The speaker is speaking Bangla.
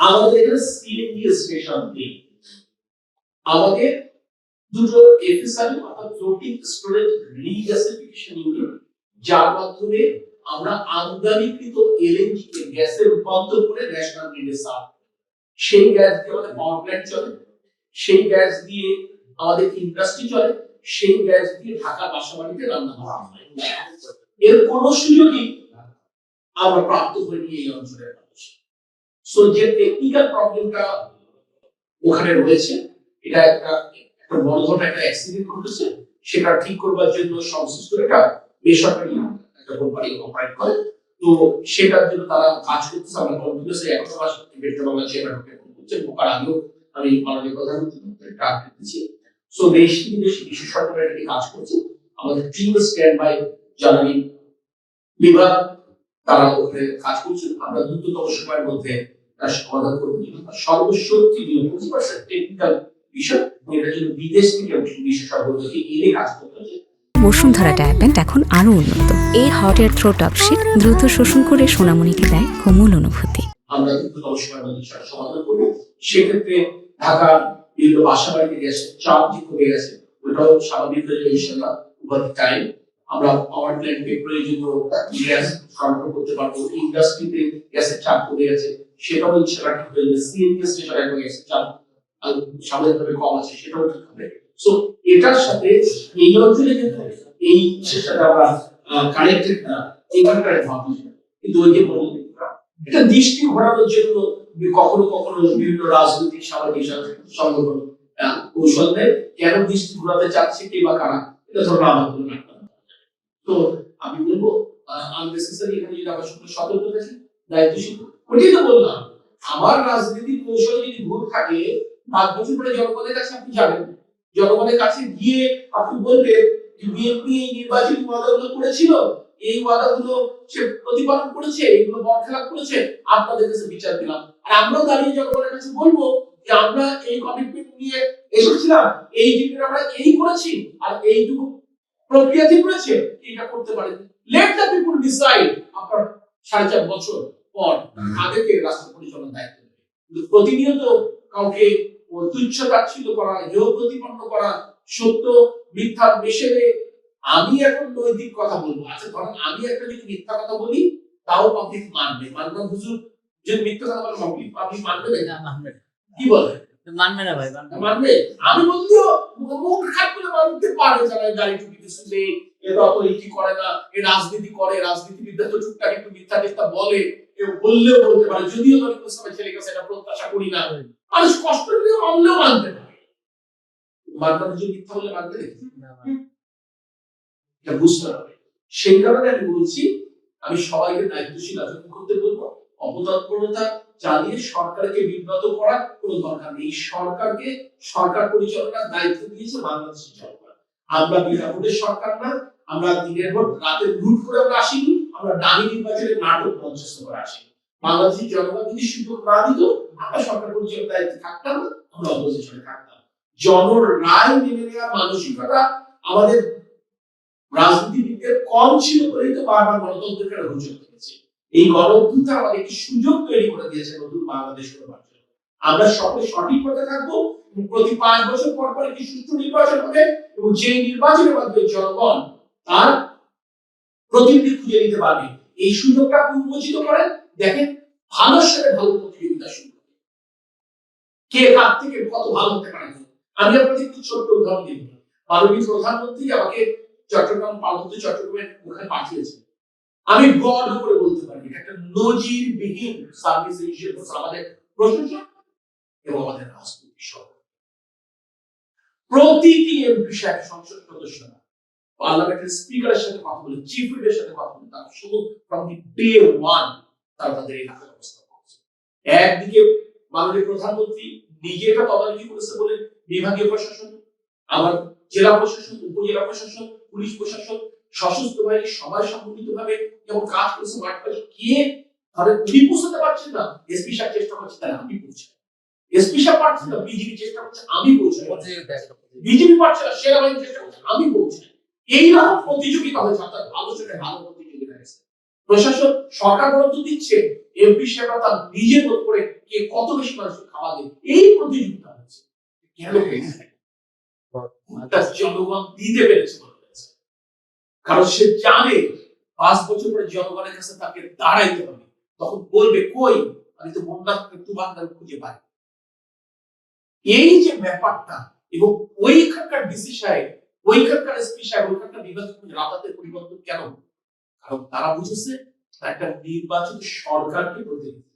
আমাদের এখানে সিএনজি স্টেশন নেই, আমাদের দুটো এফএসআরইউ অর্থাৎ ফ্লোটিং স্টোরেজ রিগ্যাসিফিকেশন ইউনিট, যার মাধ্যমে আমরা আমদানিকৃত এলএনজি কে গ্যাসে রূপান্তর করে ন্যাশনাল গ্রিডে সার্ভ, সেই গ্যাস দিয়ে আমাদের পাওয়ার প্ল্যান্ট চলে, সেই গ্যাস দিয়ে আমাদের ইন্ডাস্ট্রি চলে, সেই গ্যাস দিয়ে ঢাকা বাসাবাড়িতে রান্না করা হয়। এর কোনো সুযোগই আমরা প্রাপ্ত করিনি এই অঞ্চলের মানুষ। সো যে টেকনিক্যাল প্রবলেমটা ওখানে রয়েছে, এটা একটা বড় ধরনের একটা অ্যাক্সিডেন্ট ঘটেছে, সেটা ঠিক করবার জন্য সংশ্লিষ্ট একটা বেসরকারি একটা কোম্পানি অপারেট করে, তো সেটার জন্য তারা কাজ করতেছে। আমরা কন্টিনিউয়াসলি 11 মাস বেটার বাংলা চেয়ারম্যানকে ফোন করছি, ঢোকার আগেও আমি মাননীয় প্রধানমন্ত্রীকে ডাক দিয়েছি। সো দেশি বিদেশি বিশেষজ্ঞরা এটি কাজ করছে। আমাদের টিম স্ট্যান্ড বাই জ্বালানি বিভাগ তারা ওখানে কাজ করছে। আমরা দ্রুততম সময়ের মধ্যে তার সমাধান করবো। সর্বশক্তি 25% টেকনিক্যাল বিষয়, এটার জন্য বিদেশ থেকে বিশেষজ্ঞদেরকে এনে কাজ করতে হচ্ছে। বসুন্ধরা ডায়াপেন্ট এখন আরো উন্নত। এই হট এয়ার থ্রো টপশিট দ্রুত শোষণ করে সোনামণিকে দেয় কোমল অনুভূতি। আমরা দ্রুততম সময়ের মধ্যে সমাধান করবো। সেক্ষেত্রে ঢাকা বিভিন্ন বাসাবাড়িতে গ্যাসের চাপ যে কমে গেছে, ওটাও স্বাভাবিক হয়ে যাবে ইনশাআল্লাহ ওভার টাইম। আমরা পাওয়ার প্ল্যান্টে প্রয়োজনীয় গ্যাস সরবরাহ করতে পারবো। ইন্ডাস্ট্রিতে গ্যাসের চাপ কমে গেছে, সেটাও ইনশাআল্লাহ ঠিক হয়ে যাবে। সিএনজি স্টেশনে এখন গ্যাসের চাপ স্বাভাবিকভাবে কম আছে, সেটাও ঠিক হবে। সো এটার সাথে এই অঞ্চলে কিন্তু এই সাথে আমরা কানেক্টেড না, এখানকার ভাবি কিন্তু ওই যে এটা দৃষ্টি ঘোরানোর জন্য কখনো কখনো বিভিন্ন রাজনৈতিক সামাজিক সংগঠন কৌশল দেয়, কেন দৃষ্টি ঘোরাতে চাচ্ছে কে বা কারা, এটা ধরো আমার কোনো ব্যাপার। তো আমি বলবো আননেসেসারি এখানে যদি আমরা সতর্ক থাকি, দায়িত্বশীল, ওটাই তো বললাম। আমার রাজনীতির কৌশল যদি ভুল থাকে, 5 বছর পরে জনগণের কাছে আপনি যাবেন, জনগণের কাছে গিয়ে আপনি বলবেন যে বিএনপি এই নির্বাচনী ওয়াদাগুলো করেছিল, এই ওয়াদাগুলো সে প্রতিপালন করেছে, এগুলো বরখেলাপ করেছে, আপনাদের কাছে বিচার দিলাম। আর আমরাও দাঁড়িয়ে জনগণের কাছে বলবো যে আমরা এই কমিটমেন্ট নিয়ে এসেছিলাম, এই জিনিসটা আমরা এই করেছি, আর এইটুকু প্রক্রিয়াতে করেছে, এটা করতে পারেন। Let the people decide. আপনার 4.5 বছর পর তাদেরকে রাষ্ট্র পরিচালনার দায়িত্ব দেবে। কিন্তু প্রতিনিয়ত কাউকে তুচ্ছ-তাচ্ছিল্য করা, হেয় প্রতিপন্ন করা, সত্য মিথ্যা মেশালে, আমি এখন নৈতিক কথা বলবো। আচ্ছা ধরেন আমি একটা যদি মিথ্যা কথা বলি, তাও পাবলিক মানবে, মানবে হুজুর যদি মিথ্যা কথা বলে পাবলিক মানবে না, মানবে কি বলে, মানবে না ভাই, মানবে। আমি বলতেও মুখ খাট করে মানতে পারে, যারা গাড়ি টুকি দিচ্ছে, এরা তো এই কি করে না, এই রাজনীতি করে, রাজনীতিবিদরা তো টুকটাক একটু মিথ্যা মিথ্যা বলে, কেউ বললেও বলতে পারে, যদিও তরিকুল ইসলামের ছেলে কাছে এটা প্রত্যাশা করি না। মানুষ কষ্ট নিয়ে মানলেও মানতে পারে, মানবে যদি মিথ্যা বলে মানবে না, এটা বুঝতে হবে। সেই কারণে আমি বলছি, আমি সবাইকে দায়িত্বশীল আচরণ করতে বলবো। অপতৎপরতা চালিয়ে সরকারকে বিব্রত করার কোনো দরকার নেই। সরকারকে সরকার পরিচালনার দায়িত্ব দিয়েছে বাংলাদেশের জনগণ। আমরা বিরাটের সরকার না, আমরা দিনের পর রাতে লুট করে আমরা আসিনি, আমরা দামি নির্বাচনের নাটক মঞ্চস্থ করে আসিনি। বাংলাদেশের জনগণ যদি সুযোগ না দিত, আমরা সরকার পরিচালনার দায়িত্বে থাকতাম, আমরা অপোজিশনে থাকতাম। জনরায় মেনে নেওয়ার মানসিকতা আমাদের রাজনীতিবিদদের কম ছিল বলেই তো বারবার গণতন্ত্রকে অভিযোগ করেছে। এই গণঅভ্যুত্থান আমাদের একটি সুযোগ তৈরি করে দিয়েছে নতুন বাংলাদেশ গড়বার জন্য। আমরা সকলে সঠিক পথে থাকবো, প্রতি 5 বছর পর পর একটি সুষ্ঠু নির্বাচন হবে, এবং যে নির্বাচনের মাধ্যমে জনগণ তার প্রতিনিধি খুঁজে নিতে পারবে। এই সুযোগটা উন্মোচিত করেন, দেখেন ভালোর সাথে ভালো প্রতিযোগিতা শুরু হবে, কে কার থেকে কত ভালো হতে পারে। আমি আপনাদের একটু ছোট্ট উদাহরণ দিব। মাননীয় প্রধানমন্ত্রী আমাকে চট্টগ্রাম পার্বত্য চট্টগ্রামের ওখানে পাঠিয়েছে। আমি গর্ব করে বলতে পারি এটা একটা নজিরবিহীন সার্ভিস হিসেবে আমাদের প্রশাসন এবং আমাদের রাজনৈতিক সরকার। প্রতিটি এমপি সাহেব, সংসদ সদস্যরা পার্লামেন্টের স্পিকারের সাথে কথা বলে, চিফ হুইপের সাথে কথা বলে, তারা শুধু ফ্রম দি ডে ওয়ান তারা তাদের এই ঢাকা ব্যবস্থা করছে। একদিকে মাননীয় প্রধানমন্ত্রী নিজে এটা তদারকি করেছে বলে বিভাগীয় প্রশাসন, আমার জেলা প্রশাসন, উপজেলা প্রশাসন, পুলিশ প্রশাসন, সশস্ত্র বাহিনী সবাই সম্মিলিত ভাবে যেমন কাজ করেছে। কে ধরে উনি পৌঁছাতে পারছেন না, এসপি সাহেব চেষ্টা করছে, তাহলে আমি পৌঁছাই। এসপি সাহেব পারছেন না, বিজেপি চেষ্টা করছে, আমি পৌঁছাই। বিজেপি পারছে না, সেনাবাহিনী চেষ্টা করছে, আমি পৌঁছাই। এইরকম প্রতিযোগিতা হয়েছে, অর্থাৎ ভালো সাথে ভালো প্রতিযোগিতা হয়েছে। প্রশাসন সরকার বরাদ্দ দিচ্ছে, এমপি সাহেবরা তার নিজের মত করে কে কত বেশি মানুষকে খাওয়া দেবে এই প্রতিযোগিতা হচ্ছে। কেন হয়েছে? তার জনগণ দিতে পেরেছে বলে হয়েছে। কারণ সে জানে 5 বছর পরে জনগণের কাছে তাকে দাঁড়াইতে হবে, তখন বলবে কই আমি তো বন্যা তুফান খুঁজে পাই। এই যে ব্যাপারটা, এবং ওইখানকার ডিসি সাহেব, ওইখানকার এসপি সাহেব, ওইখানকার বিভাগীয় রাতাতের পরিবর্তন কেন? কারণ তারা বুঝেছে একটা নির্বাচিত সরকারকে প্রতিনিধিত্ব